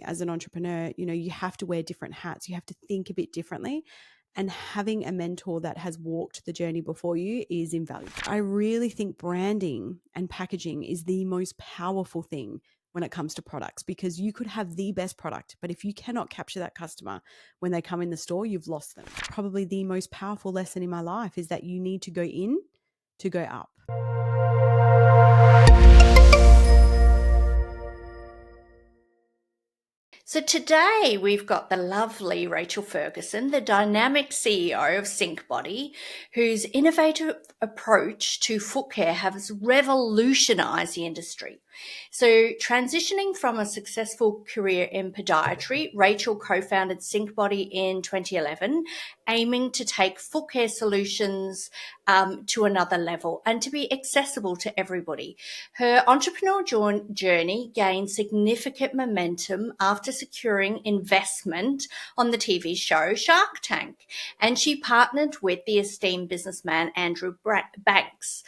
as an entrepreneur, you have to wear different hats. You have to think a bit differently. And having a mentor that has walked the journey before you is invaluable. I really think branding and packaging is the most powerful thing when it comes to products, because you could have the best product, but if you cannot capture that customer when they come in the store, you've lost them. Probably the most powerful lesson in my life is that you need to go in to go up. So today we've got the lovely Rachael Ferguson, the dynamic CEO of SynxBody, whose innovative approach to foot care has revolutionized the industry. So transitioning from a successful career in podiatry, Rachael co-founded SynxBody in 2011, aiming to take foot care solutions to another level and to be accessible to everybody. Her entrepreneurial journey gained significant momentum after securing investment on the TV show Shark Tank, and she partnered with the esteemed businessman Andrew Banks.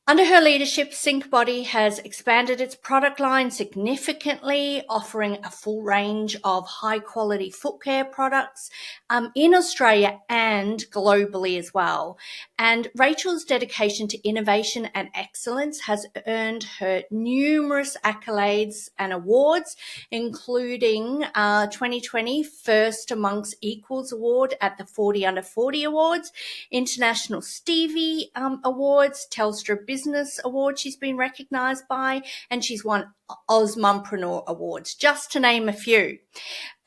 Under her leadership, SynxBody has expanded its product line significantly, offering a full range of high-quality foot care products in Australia and globally as well. And Rachael's dedication to innovation and excellence has earned her numerous accolades and awards, including 2020 First Amongst Equals Award at the 40 Under 40 Awards, International Stevie Awards, Telstra Business Awards she's been recognised by, and she's won Mumpreneur Awards, just to name a few.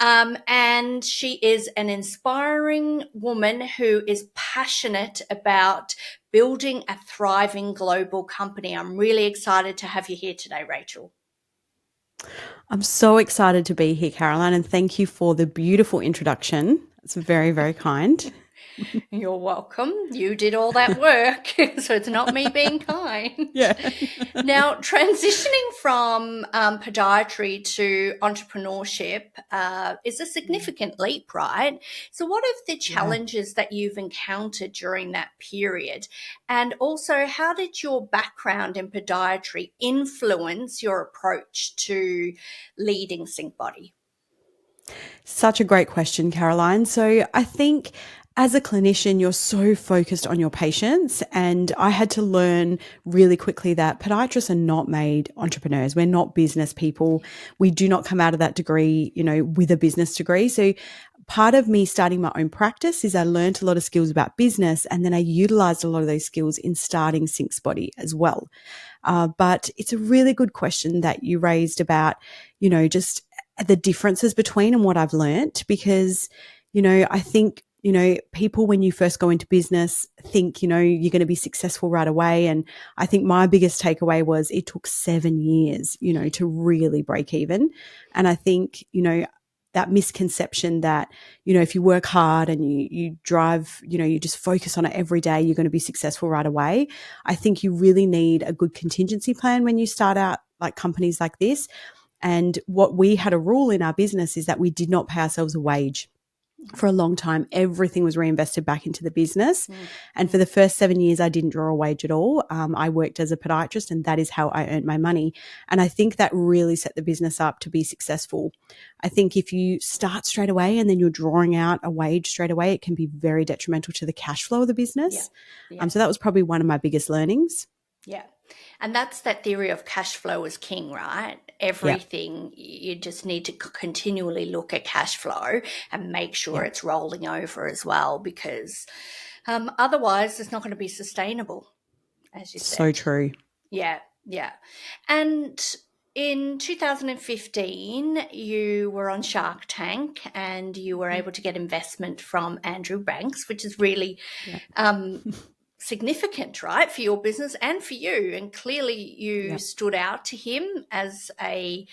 And she is an inspiring woman who is passionate about building a thriving global company. I'm really excited to have you here today, Rachael. I'm so excited to be here, Caroline, and thank you for the beautiful introduction. It's very, very kind. You're welcome. You did all that work, so it's not me being kind. Yeah. Now, transitioning from podiatry to entrepreneurship is a significant leap, right? So what are the challenges that you've encountered during that period? And also, how did your background in podiatry influence your approach to leading SynxBody? Such a great question, Caroline. So I think as a clinician, you're so focused on your patients, and I had to learn really quickly that podiatrists are not made entrepreneurs. We're not business people. We do not come out of that degree, with a business degree. So part of me starting my own practice is I learned a lot of skills about business, and then I utilized a lot of those skills in starting SynxBody as well. But it's a really good question that you raised about, just the differences between and what I've learned, because, I think, people when you first go into business think, you're going to be successful right away. And I think my biggest takeaway was it took 7 years, to really break even. And I think, that misconception that, if you work hard and you drive, you just focus on it every day, you're going to be successful right away. I think you really need a good contingency plan when you start out like companies like this. And what we had a rule in our business is that we did not pay ourselves a wage. For a long time, everything was reinvested back into the business. And for the first 7 years, I didn't draw a wage at all. I worked as a podiatrist, and that is how I earned my money. And I think that really set the business up to be successful. I think if you start straight away and then you're drawing out a wage straight away, it can be very detrimental to the cash flow of the business. So that was probably one of my biggest learnings. Yeah. And that's that theory of cash flow is king, right? Everything, you just need to continually look at cash flow and make sure it's rolling over as well, because otherwise it's not going to be sustainable, as you said. So true. Yeah. And in 2015, you were on Shark Tank and you were able to get investment from Andrew Banks, which is really significant, right, for your business and for you. And clearly you stood out to him as an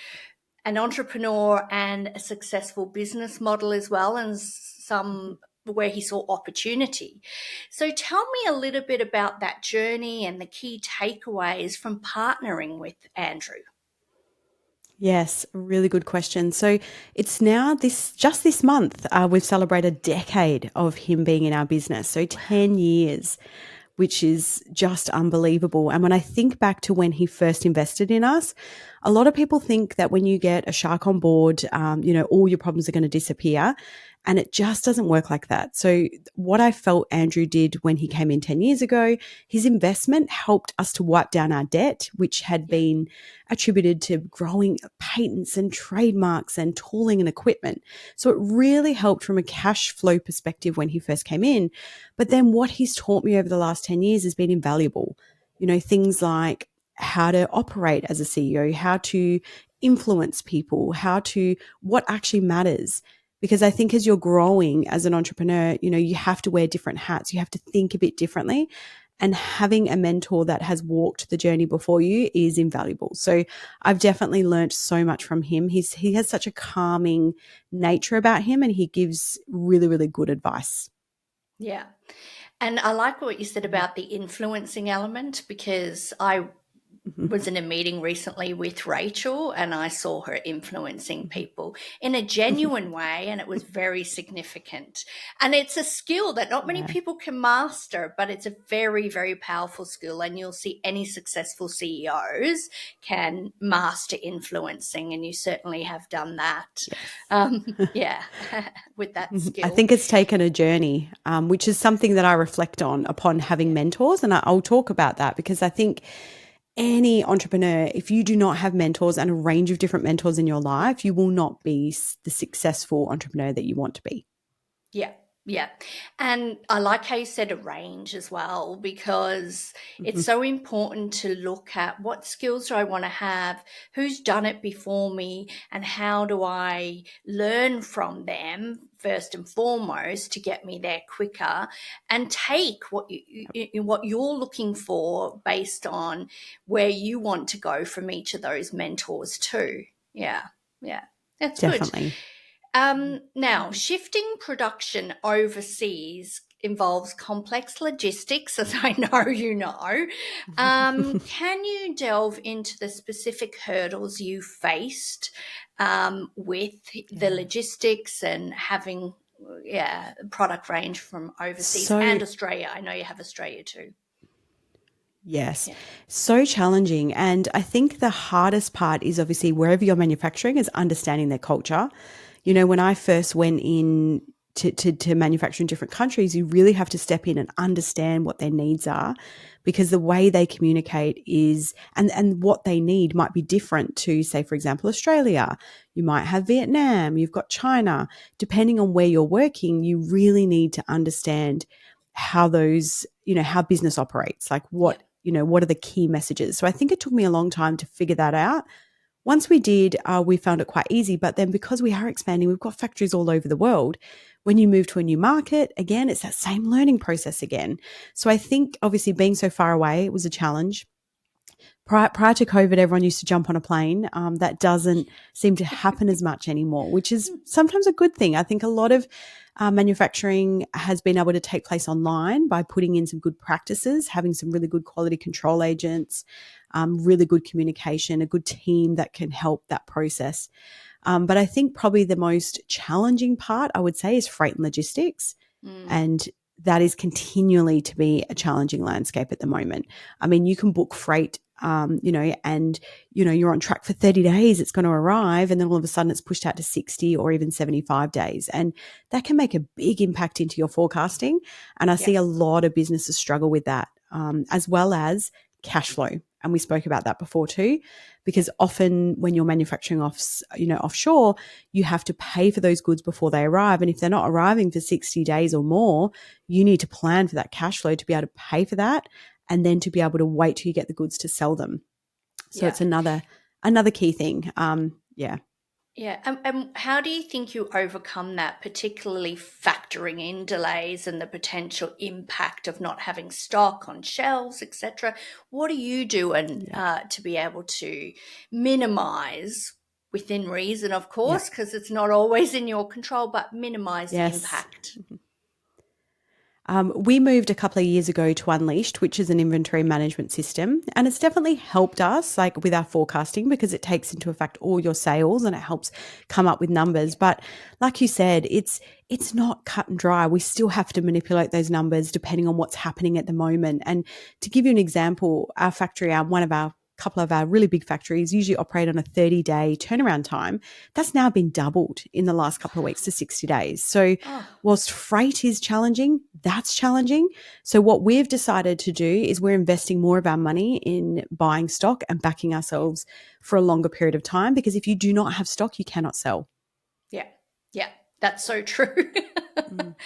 entrepreneur and a successful business model as well, and some where he saw opportunity. So tell me a little bit about that journey and the key takeaways from partnering with Andrew. Yes, a really good question. So it's now just this month, we've celebrated a decade of him being in our business. So 10 years. which is just unbelievable. And when I think back to when he first invested in us, a lot of people think that when you get a shark on board, all your problems are going to disappear. And it just doesn't work like that. So what I felt Andrew did when he came in 10 years ago, his investment helped us to wipe down our debt, which had been attributed to growing patents and trademarks and tooling and equipment. So it really helped from a cash flow perspective when he first came in. But then what he's taught me over the last 10 years has been invaluable. Things like how to operate as a CEO, how to influence people, what actually matters. Because I think as you're growing as an entrepreneur, you have to wear different hats. You have to think a bit differently. And having a mentor that has walked the journey before you is invaluable. So I've definitely learned so much from him. He has such a calming nature about him, and he gives really, really good advice. Yeah. And I like what you said about the influencing element, because I was in a meeting recently with Rachael and I saw her influencing people in a genuine way, and it was very significant. And it's a skill that not many people can master, but it's a very, very powerful skill. And you'll see any successful CEOs can master influencing, and you certainly have done that. With that skill. I think it's taken a journey, which is something that I reflect on upon having mentors. And I'll talk about that, because I think any entrepreneur, if you do not have mentors and a range of different mentors in your life, you will not be the successful entrepreneur that you want to be. Yeah. Yeah. And I like how you said a range as well, because it's so important to look at what skills do I want to have, who's done it before me, and how do I learn from them first and foremost to get me there quicker, and take what you're looking for based on where you want to go from each of those mentors too. Yeah. Yeah. That's Definitely. good. Now, shifting production overseas involves complex logistics, as I know you know. Can you delve into the specific hurdles you faced with the logistics and having product range from overseas and Australia? I know you have Australia too. Yes. Yeah. So challenging. And I think the hardest part is obviously wherever you're manufacturing is understanding their culture. When I first went in to manufacture in different countries, you really have to step in and understand what their needs are, because the way they communicate is, and what they need might be different to, say, for example, Australia. You might have Vietnam, you've got China. Depending on where you're working, you really need to understand how those, how business operates, like what are the key messages. So I think it took me a long time to figure that out. Once we did, we found it quite easy. But then because we are expanding, we've got factories all over the world. When you move to a new market, again, it's that same learning process again. So I think obviously being so far away, it was a challenge. Prior to COVID, everyone used to jump on a plane. That doesn't seem to happen as much anymore, which is sometimes a good thing. I think a lot of manufacturing has been able to take place online by putting in some good practices, having some really good quality control agents, really good communication, a good team that can help that process. But I think probably the most challenging part, I would say, is freight and logistics. And that is continually to be a challenging landscape at the moment. I mean, you can book freight, and you're on track for 30 days, it's going to arrive, and then all of a sudden it's pushed out to 60 or even 75 days. And that can make a big impact into your forecasting. And I see a lot of businesses struggle with that, as well as cash flow. And we spoke about that before too, because often when you're manufacturing offshore, you have to pay for those goods before they arrive. And if they're not arriving for 60 days or more, you need to plan for that cash flow to be able to pay for that, and then to be able to wait till you get the goods to sell them. So it's another key thing. Yeah. And how do you think you overcome that, particularly factoring in delays and the potential impact of not having stock on shelves, etc.? What are you doing to be able to minimize, within reason, of course, because it's not always in your control, but minimize the impact? We moved a couple of years ago to Unleashed, which is an inventory management system. And it's definitely helped us like with our forecasting because it takes into effect all your sales and it helps come up with numbers. But like you said, it's not cut and dry. We still have to manipulate those numbers depending on what's happening at the moment. And to give you an example, our factory, one of our couple of our really big factories usually operate on a 30-day turnaround time. That's now been doubled in the last couple of weeks to 60 days. So Oh, whilst freight is challenging, that's challenging. So what we've decided to do is we're investing more of our money in buying stock and backing ourselves for a longer period of time, because if you do not have stock, you cannot sell. yeah. Yeah. That's so true. Mm.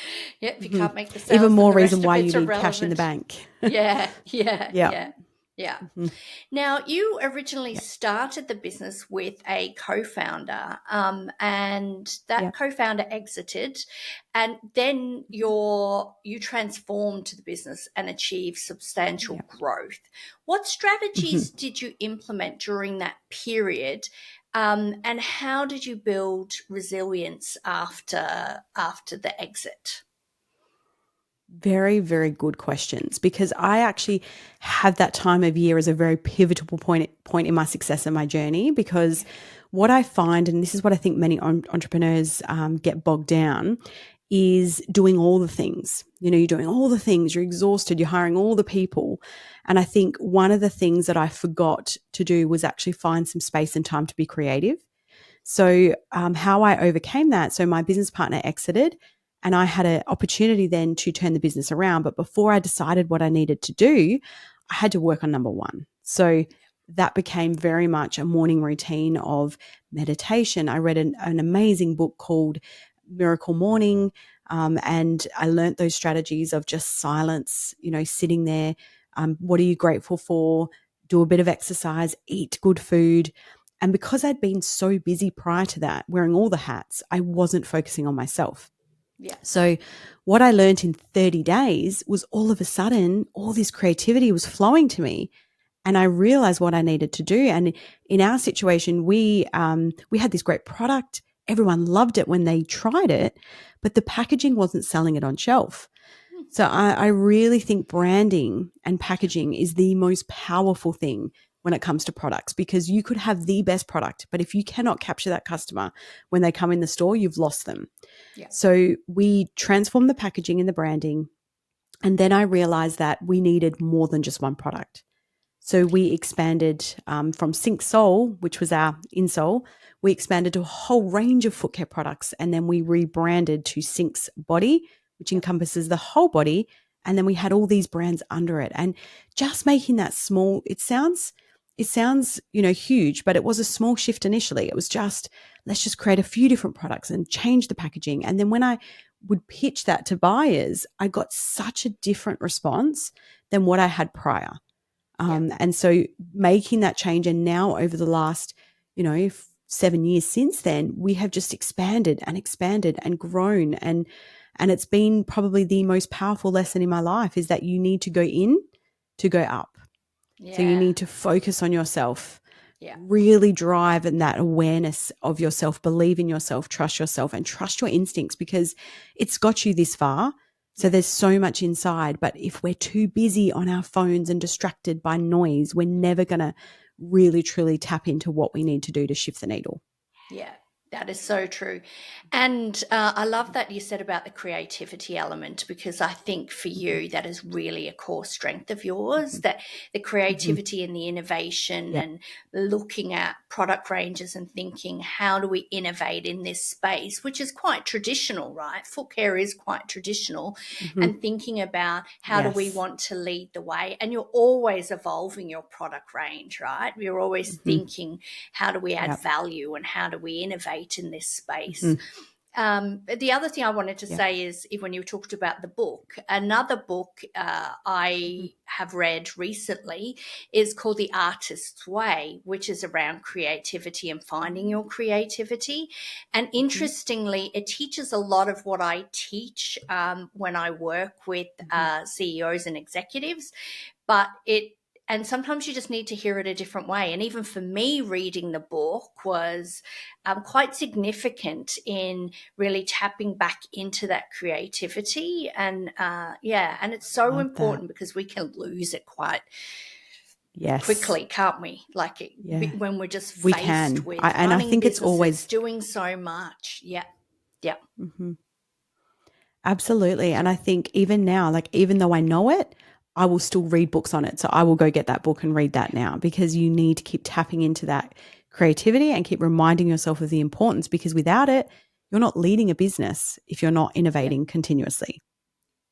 Yeah. If you Mhm. can't make the Even sales, then more the reason rest of why you it's need cash in the irrelevant. bank. Yeah. Yeah. Yeah. Yeah. Yeah. Mhm. Now, you originally Yeah. started the business with a co-founder, and Yeah. that co-founder exited, and then Mhm. you transformed the business and achieved substantial Yeah. growth. What Mhm. strategies did you implement during that period, and how did you build resilience after the exit? Very, very good questions, because I actually have that time of year as a very pivotal point in my success and my journey. Because what I find, and this is what I think many entrepreneurs get bogged down, is doing all the things. You know, you're doing all the things, you're exhausted, you're hiring all the people. And I think one of the things that I forgot to do was actually find some space and time to be creative. So, how I overcame that. So, my business partner exited, and I had an opportunity then to turn the business around. But before I decided what I needed to do, I had to work on number one. So, that became very much a morning routine of meditation. I read an amazing book called Miracle Morning. And I learnt those strategies of just silence, you know, sitting there. What are you grateful for? Do a bit of exercise, eat good food. And because I'd been so busy prior to that, wearing all the hats, I wasn't focusing on myself. Yeah. So, what I learned in 30 days was all of a sudden, all this creativity was flowing to me. And I realized what I needed to do. And in our situation, we had this great product. Everyone loved it when they tried it, but the packaging wasn't selling it on shelf. Hmm. So I really think branding and packaging is the most powerful thing when it comes to products, because you could have the best product, but if you cannot capture that customer when they come in the store, you've lost them. Yeah. So we transformed the packaging and the branding. And then I realized that we needed more than just one product. So we expanded from Sync Soul, which was our insole, we expanded to a whole range of foot care products. And then we rebranded to Sync's Body, which Yeah. encompasses the whole body. And then we had all these brands under it. And just making that small, it sounds, you know, huge, but it was a small shift initially. It was just, let's just create a few different products and change the packaging. And then when I would pitch that to buyers, I got such a different response than what I had prior. Yeah. And so making that change, and now over the last, you know, 7 years since then, we have just expanded and grown. And it's been probably the most powerful lesson in my life, is that you need to go in to go up. So you Yeah. need to focus on yourself, Yeah. really drive in that awareness of yourself, believe in yourself, and trust your instincts, because it's got you this far. So Yeah. there's so much inside. But if we're too busy on our phones and distracted by noise, we're never going to really, truly tap into what we need to do to shift the needle. Yeah, that is so true. And I love that you said about the creativity element, because I think for Mhm, you, that is really a core strength of yours, mhm, that the mhm. creativity and the innovation Yep. and looking at product ranges and thinking, how do we innovate in this space, which is quite traditional, right? Foot care is quite traditional, Mhm. and thinking about how do we Yes. want to lead the way. And you're always evolving your product range, right? You're always Mhm. thinking, how do we add Yep. value and how do we innovate in this space? Mhm. But the other thing I wanted to Yep. say is, when you talked about the book, another book Mhm. I have read recently is called The Artist's Way, which is around creativity and finding your creativity. And Mhm. interestingly, it teaches a lot of what I teach when I work with Mhm. CEOs and executives, but it and sometimes you just need to hear it a different way. And even for me, reading the book was quite significant in really tapping back into that creativity. And and it's so Love that. important because we can lose it quite Yes. quickly, can't we? Yeah. When we're just We faced can. with And I running think it's businesses, always doing so much. Yeah, yeah, absolutely. And I think even now, like even though I know it, I will still read books on it. So I will go get that book and read that now, because you need to keep tapping into that creativity and keep reminding yourself of the importance, because without it, you're not leading a business if you're not yeah. innovating continuously.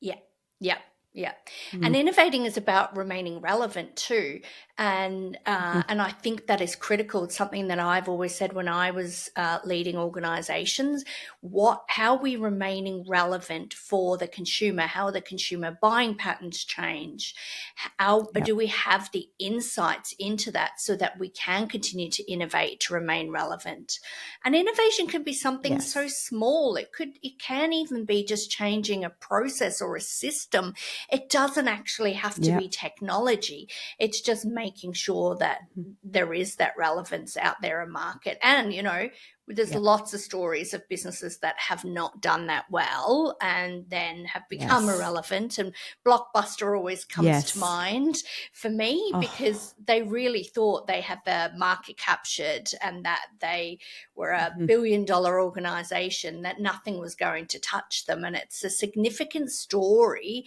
Yeah, yeah, yeah. Mm, And innovating is about remaining relevant too, mhm. and I think that is critical. It's something that I've always said when I was leading organisations. How are we remaining relevant for the consumer? How are the consumer buying patterns change? How Yep. do we have the insights into that so that we can continue to innovate to remain relevant? And innovation can be something so Yes. small. It can even be just changing a process or a system. It doesn't actually have to be Yep. technology. It's just making sure that Mhm. there is that relevance out there in market. And, there's Yep. lots of stories of businesses that have not done that well and then have become Yes. irrelevant. And Blockbuster always comes to Yes. mind for me, Oh. because they really thought they had the market captured and that they were a Mhm. billion-dollar organization, that nothing was going to touch them. And it's a significant story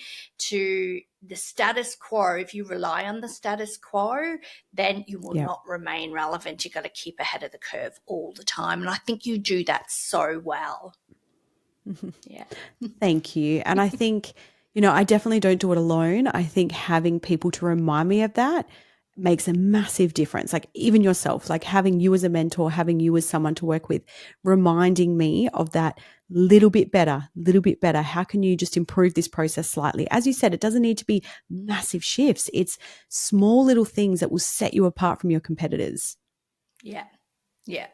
to the status quo. If you rely on the status quo, then you will Yep. not remain relevant. You've got to keep ahead of the curve all the time. And I think you do that so well. Yeah. Thank you. And I think, I definitely don't do it alone. I think having people to remind me of that makes a massive difference. Like even yourself, like having you as a mentor, having you as someone to work with, reminding me of that little bit better, little bit better. How can you just improve this process slightly? As you said, it doesn't need to be massive shifts. It's small little things that will set you apart from your competitors. Yeah. Yeah.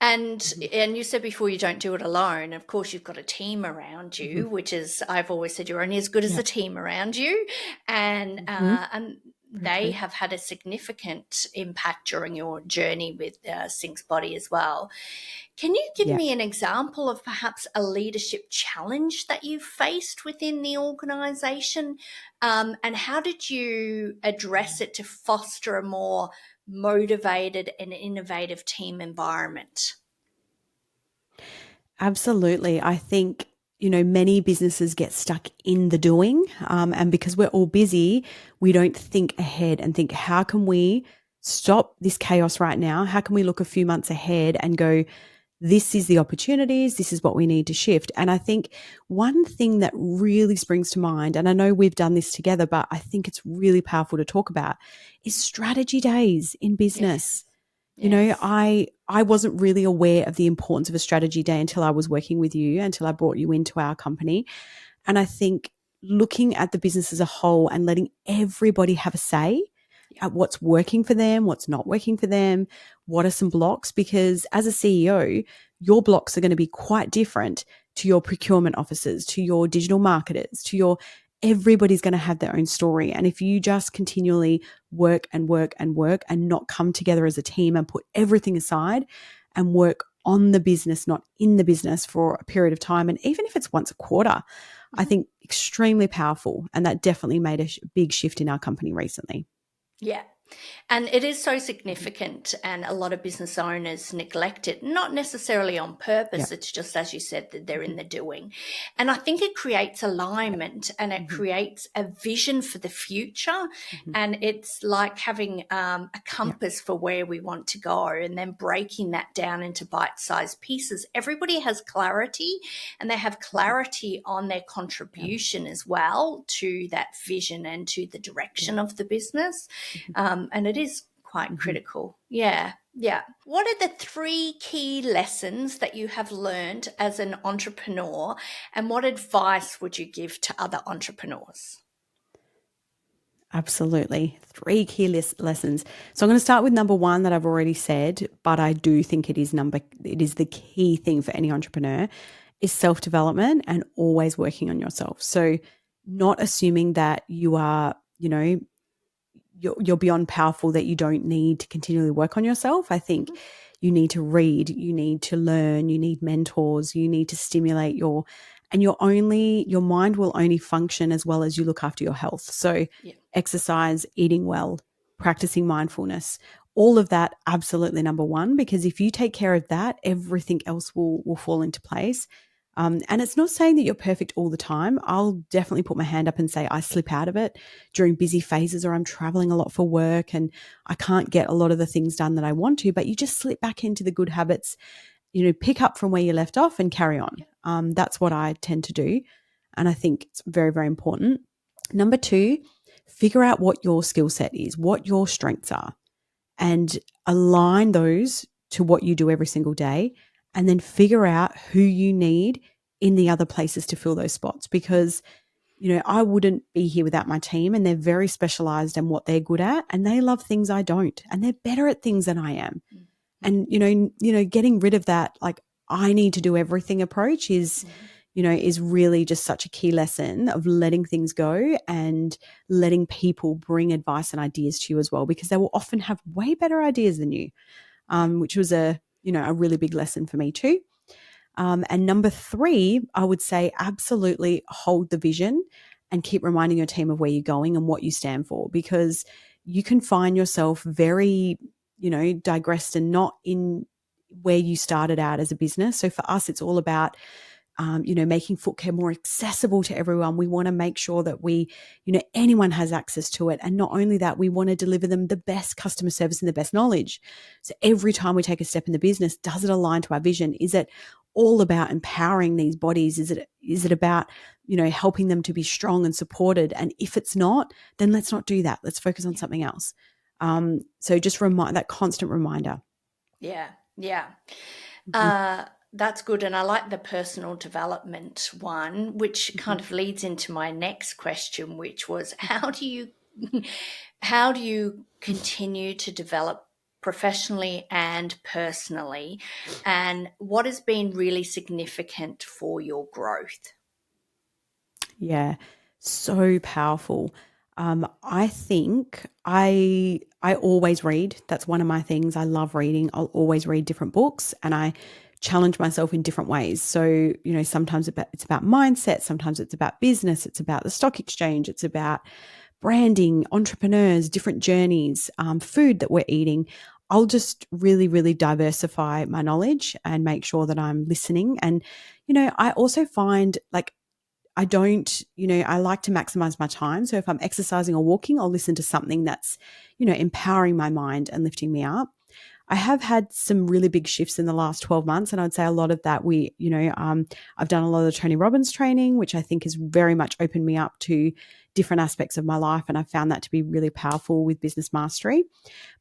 And you said before, you don't do it alone. Of course, you've got a team around Hmm. you, which is, I've always said, you're only as good as the Yep. team around you, and Hmm. Very they true. have had a significant impact during your journey with SynxBody as well. Can you give Yeah. me an example of perhaps a leadership challenge that you faced within the organisation, and how did you address it to foster a more motivated and innovative team environment? Absolutely. I think, many businesses get stuck in the doing. And because we're all busy, we don't think ahead and think, how can we stop this chaos right now? How can we look a few months ahead and go, this is the opportunities, this is what we need to shift? And I think one thing that really springs to mind, and I know we've done this together, but I think it's really powerful to talk about, is strategy days in business. Yes. Yes. I wasn't really aware of the importance of a strategy day until I was working with you, until I brought you into our company. And I think looking at the business as a whole and letting everybody have a say Yeah. at what's working for them, what's not working for them, what are some blocks, because as a CEO, your blocks are going to be quite different to your procurement officers, to your digital marketers, to your everybody's going to have their own story. And if you just continually work and work and work and not come together as a team and put everything aside and work on the business, not in the business for a period of time, and even if it's once a quarter, I Mhm. think extremely powerful. And that definitely made a big shift in our company recently. Yeah. And it is so Mhm. significant, and a lot of business owners neglect it, not necessarily on Yeah. purpose. It's just, as you said, that they're Mhm. in the doing. And I think it creates Yeah. alignment and it Mhm. creates a vision for the future. Mhm. And it's like having a Yeah. compass for where we want to go and then breaking that down into bite sized pieces. Everybody has clarity, and they have Mhm. clarity on their Yeah. contribution as well to that vision and to the Yeah. direction of the business. Mhm. And it is quite Mhm. critical. Yeah. Yeah. What are the three key lessons that you have learned as an entrepreneur, and what advice would you give to other entrepreneurs? Absolutely. Three key lessons. So I'm going to start with number one that I've already said, but I do think it is the key thing for any entrepreneur, is self-development and always working on yourself. So not assuming that you are, you're beyond powerful, that you don't need to continually work on yourself. I think you need to read, you need to learn, you need mentors, you need to stimulate your mind will only function as well as you look after your health. So Yeah. exercise, eating well, practicing mindfulness, all of that, absolutely number one, because if you take care of that, everything else will fall into place. And it's not saying that you're perfect all the time. I'll definitely put my hand up and say I slip out of it during busy phases, or I'm traveling a lot for work and I can't get a lot of the things done that I want to, but you just slip back into the good habits, pick up from where you left off and carry on. That's what I tend to do. And I think it's very, very important. Number two, figure out what your skill set is, what your strengths are, and align those to what you do every single day, and then figure out who you need in the other places to fill those spots. Because, I wouldn't be here without my team, and they're very specialized in what they're good at, and they love things I don't, and they're better at things than I am. And, getting rid of that, like, I need to do everything approach is really just such a key lesson of letting things go and letting people bring advice and ideas to you as well, because they will often have way better ideas than you, which was a really big lesson for me too. And number three, I would say absolutely hold the vision and keep reminding your team of where you're going and what you stand for, because you can find yourself very, digressed and not in where you started out as a business. So for us, it's all about making foot care more accessible to everyone. We want to make sure that anyone has access to it. And not only that, we want to deliver them the best customer service and the best knowledge. So every time we take a step in the business, does it align to our vision? Is it all about empowering these bodies? Is it about, helping them to be strong and supported? And if it's not, then let's not do that. Let's focus on something else. So just that constant reminder. Yeah. Yeah. Mm-hmm. That's good. And I like the personal development one, which kind of leads into my next question, which was how do you continue to develop professionally and personally, and what has been really significant for your growth? Yeah, so powerful. I think I always read. That's one of my things. I love reading. I'll always read different books, and I challenge myself in different ways. So, sometimes it's about mindset, sometimes it's about business, it's about the stock exchange, it's about branding, entrepreneurs, different journeys, food that we're eating. I'll just really, really diversify my knowledge and make sure that I'm listening. And, I also find, like, I don't, I like to maximize my time. So if I'm exercising or walking, I'll listen to something that's, empowering my mind and lifting me up. I have had some really big shifts in the last 12 months. And I'd say a lot of that I've done a lot of Tony Robbins training, which I think has very much opened me up to different aspects of my life. And I found that to be really powerful with business mastery.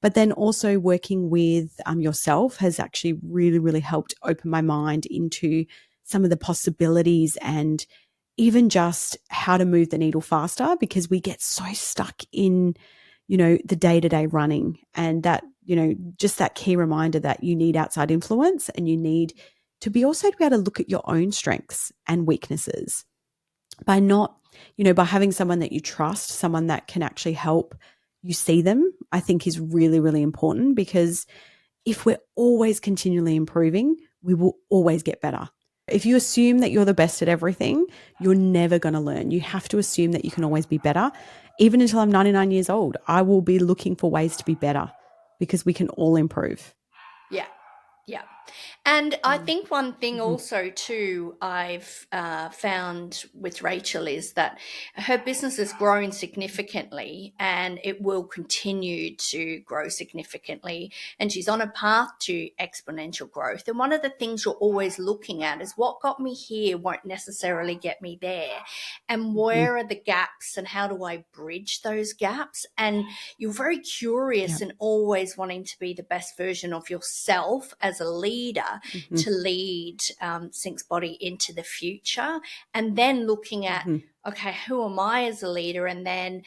But then also working with yourself has actually really, really helped open my mind into some of the possibilities and even just how to move the needle faster, because we get so stuck in, the day-to-day running, and that, just that key reminder that you need outside influence, and you need to be able to look at your own strengths and weaknesses by by having someone that you trust, someone that can actually help you see them, I think is really, really important, because if we're always continually improving, we will always get better. If you assume that you're the best at everything, you're never going to learn. You have to assume that you can always be better. Even until I'm 99 years old, I will be looking for ways to be better, because we can all improve. Yeah. Yeah. And I Mm. think one thing Mm-hmm. also too I've found with Rachael is that her business has grown significantly, and it will continue to grow significantly. And she's on a path to exponential growth. And one of the things you're always looking at is what got me here won't necessarily get me there. And where are the gaps, and how do I bridge those gaps? And you're very curious Yep. and always wanting to be the best version of yourself as a leader Mm-hmm. to lead SynxBody into the future. And then looking at, Mm-hmm. okay, who am I as a leader? And then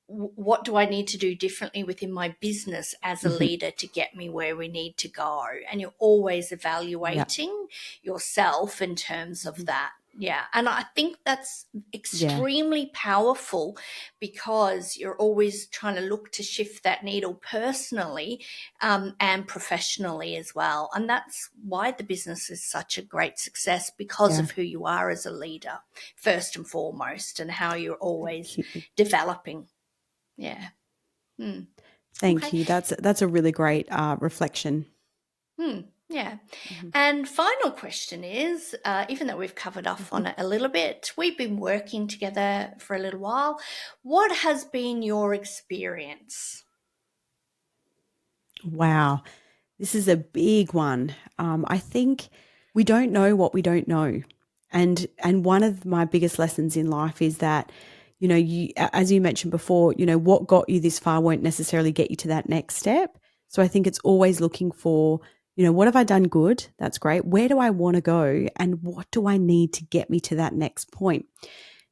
what do I need to do differently within my business as a Mm-hmm. leader to get me where we need to go? And you're always Yep. evaluating yourself in terms of that. Yeah, and I think that's Yeah. extremely powerful because you're always trying to look to shift that needle personally, and professionally as well. And that's why the business is such a great success, because Yeah. of who you are as a leader, first and foremost, and how you're always Thank you. developing. Yeah. Hmm. Thank Okay. you. That's a really great reflection. Yeah. Mhm. And final question is, even though we've covered off on Mhm. it a little bit, we've been working together for a little while. What has been your experience? Wow. This is a big one. I think we don't know what we don't know. And one of my biggest lessons in life is that, as you mentioned before, what got you this far won't necessarily get you to that next step. So I think it's always looking for, what have I done good? That's great. Where do I want to go? And what do I need to get me to that next point?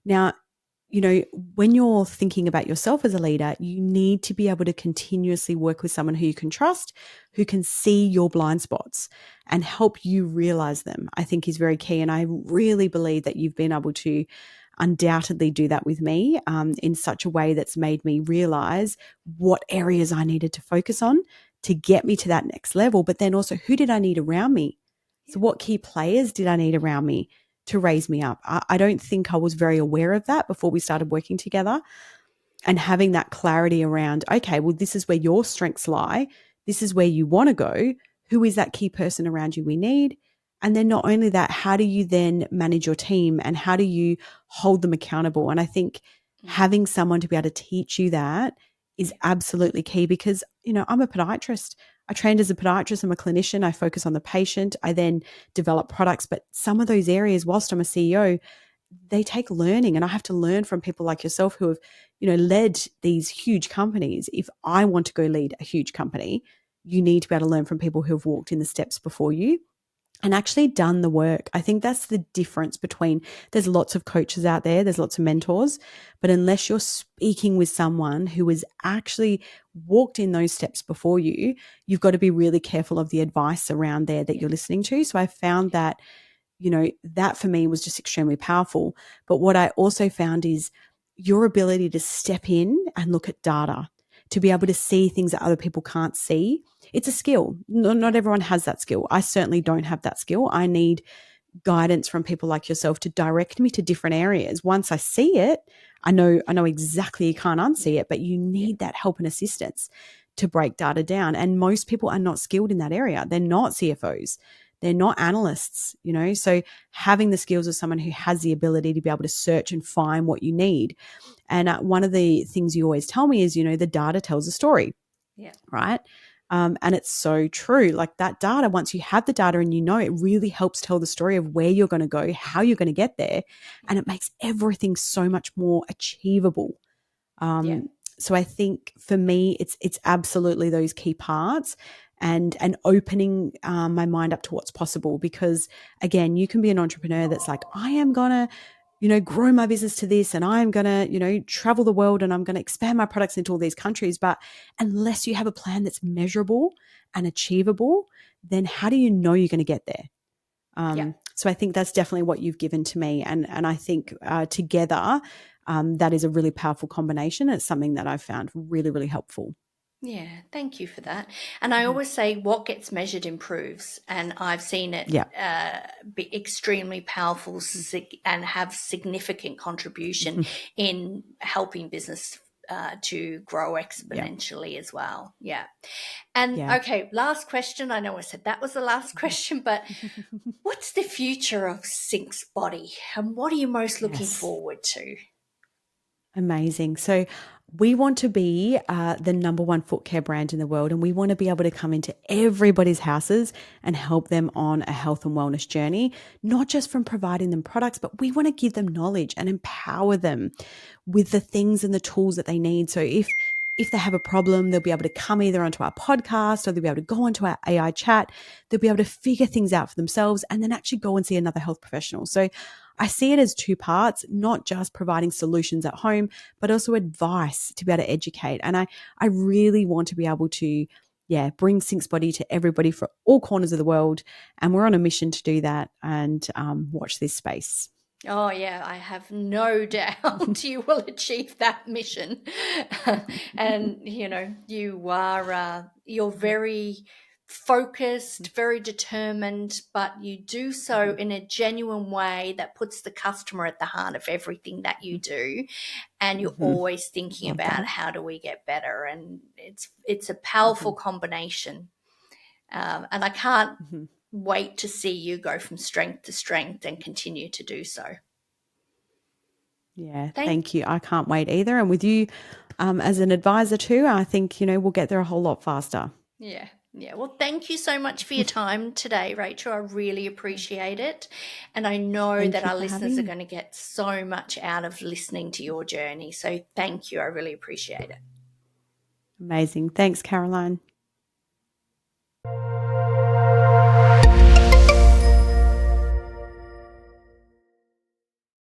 Now, when you're thinking about yourself as a leader, you need to be able to continuously work with someone who you can trust, who can see your blind spots and help you realize them, I think is very key. And I really believe that you've been able to undoubtedly do that with me, in such a way that's made me realize what areas I needed to focus on to get me to that next level. But then also, who did I need around me? So, what key players did I need around me to raise me up? I don't think I was very aware of that before we started working together, and having that clarity around, okay, well, this is where your strengths lie. This is where you want to go. Who is that key person around you we need? And then not only that, how do you then manage your team and how do you hold them accountable? And I think Mm, having someone to be able to teach you that is yeah, absolutely key because, I'm a podiatrist. I trained as a podiatrist. I'm a clinician. I focus on the patient. I then develop products. But some of those areas, whilst I'm a CEO, they take learning, and I have to learn from people like yourself who have, led these huge companies. If I want to go lead a huge company, you need to be able to learn from people who have walked in the steps before you and actually done the work. I think that's the difference between, there's lots of coaches out there, there's lots of mentors, but unless you're speaking with someone who has actually walked in those steps before you, you've got to be really careful of the advice around there that yeah, you're listening to. So I found that, that for me was just extremely powerful. But what I also found is your ability to step in and look at data, to be able to see things that other people can't see. It's a skill. Not everyone has that skill. I certainly don't have that skill. I need guidance from people like yourself to direct me to different areas. Once I see it, I know exactly you can't unsee it, but you yeah, need that help and assistance to break data down. And most people are not skilled in that area. They're not CFOs. They're not analysts. So having the skills of someone who has the ability to be able to search and find what you need. And one of the things you always tell me is, the data tells a story, yeah, right? And it's so true. Like that data, once you have the data and it really helps tell the story of where you're going to go, how you're going to get there. yeah, And it makes everything so much more achievable. yeah, So I think for me, it's absolutely those key parts and opening my mind up to what's possible. Because again, you can be an entrepreneur that's like, I am gonna, grow my business to this, and I'm gonna, travel the world, and I'm gonna expand my products into all these countries. But unless you have a plan that's measurable and achievable, then how do you know you're going to get there? yeah. So I think that's definitely what you've given to me, and I think together, that is a really powerful combination. It's something that I've found really, really helpful. Yeah, thank you for that. And I Mhm. always say what gets measured improves, and I've seen it Yeah. be extremely powerful, Mhm. and have significant contribution Mhm. in helping business to grow Yeah. exponentially as well. Yeah. And Yeah. okay, last question. I know I said that was the last question, but what's the future of SynxBody, and what are you most looking Yes. forward to? Amazing. So we want to be the number one foot care brand in the world, and we want to be able to come into everybody's houses and help them on a health and wellness journey, not just from providing them products, but we want to give them knowledge and empower them with the things and the tools that they need. So if they have a problem, they'll be able to come either onto our podcast or they'll be able to go onto our AI chat. They'll be able to figure things out for themselves and then actually go and see another health professional. So I see it as two parts, not just providing solutions at home, but also advice to be able to educate. And I really want to be able to, yeah, bring SynxBody to everybody for all corners of the world. And we're on a mission to do that, and watch this space. Oh, yeah, I have no doubt you will achieve that mission. And, you're very focused, very determined, but you do so in a genuine way that puts the customer at the heart of everything that you do. And you're Mhm. always thinking Love about that. how do we get better. And it's a powerful combination. And I can't Mhm. wait to see you go from strength to strength and continue to do so. Yeah, Thank thank you. I can't wait either. And with you as an advisor too, I think, we'll get there a whole lot faster. Yeah. Yeah. Well, thank you so much for your time today, Rachel. I really appreciate it. And I know Thank that you our for listeners having are me. going to get so much out of listening to your journey. So thank you. I really appreciate it. Amazing. Thanks, Caroline.